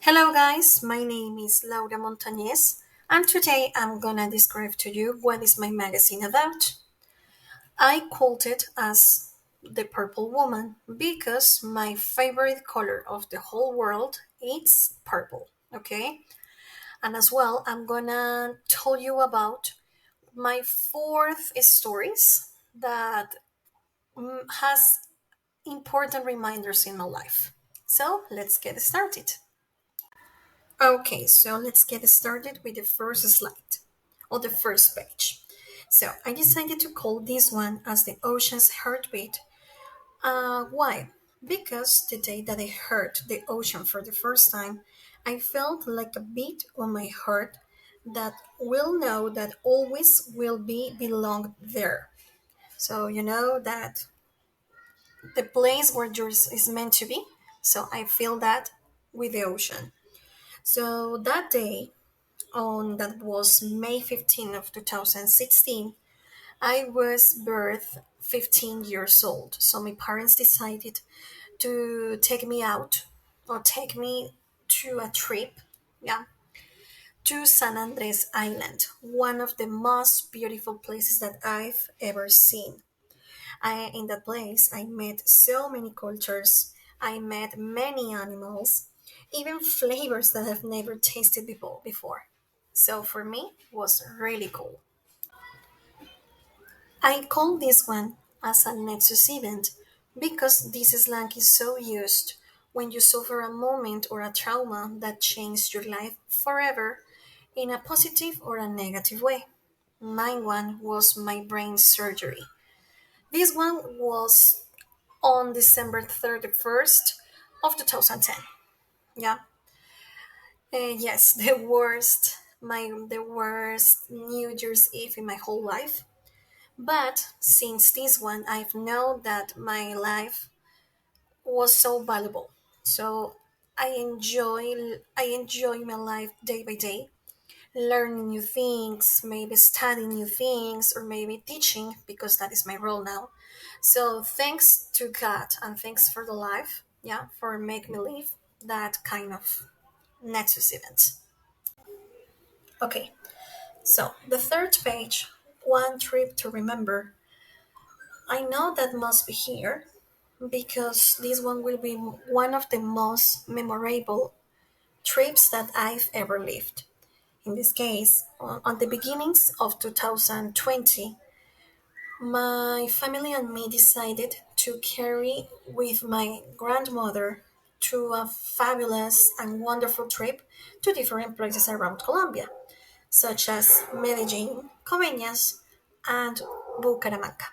Hello, guys. My name is Laura Montañez, and today I'm gonna describe to you what is my magazine about. I called it as the Purple Woman because my favorite color of the whole world is purple. Okay, and as well, I'm gonna tell you about my fourth stories that has important reminders in my life. So let's get started. Okay, so let's get started with the first slide or the first page. So I decided to call this one as the ocean's heartbeat. Why? Because the day that I heard the ocean for the first time, I felt like a beat on my heart that will know that always will be belong there. So you know that the place where yours is meant to be. So I feel that with the ocean. So that day on that was May 15th of 2016, I was birthed 15 years old. So my parents decided to take me out or take me to a trip, yeah, to San Andres Island, one of the most beautiful places that I've ever seen. In that place, I met so many cultures. I met many animals, even flavors that I've never tasted before. So for me, it was really cool. I call this one as a Nexus event because this slang is so used when you suffer a moment or a trauma that changed your life forever in a positive or a negative way. Mine one was my brain surgery. This one was on December 31st of 2010. Yeah. Yes, the worst New Year's Eve in my whole life. But since this one, I've known that my life was so valuable. So I enjoy my life day by day, learning new things, maybe studying new things, or maybe teaching because that is my role now. So thanks to God and thanks for the life, yeah, for make me live that kind of Nexus event. Okay, so the third page, one trip to remember. I know that must be here because this one will be one of the most memorable trips that I've ever lived. In this case, on the beginnings of 2020, my family and me decided to carry with my grandmother to a fabulous and wonderful trip to different places around Colombia, such as Medellin, Coveñas, and Bucaramanga.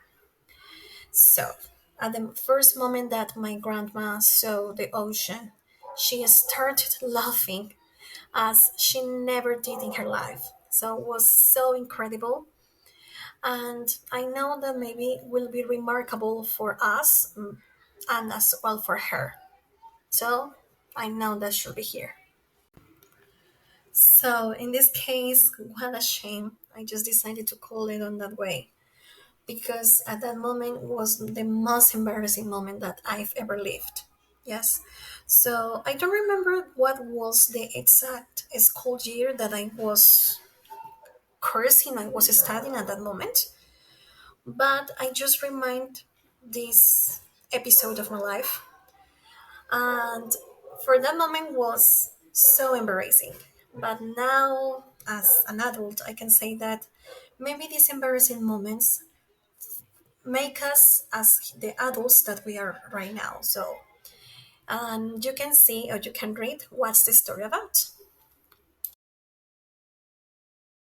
So, at the first moment that my grandma saw the ocean, she started laughing as she never did in her life. So, it was so incredible. And I know that maybe it will be remarkable for us and as well for her. So, I know that she'll be here. So, in this case, what a shame. I just decided to call it on that way because at that moment was the most embarrassing moment that I've ever lived. Yes. So I don't remember what was the exact school year that I was cursing, I was studying at that moment, but I just remind this episode of my life. And for that moment was so embarrassing. But now, as an adult, I can say that maybe these embarrassing moments make us as the adults that we are right now. So, you can see or you can read what's the story about.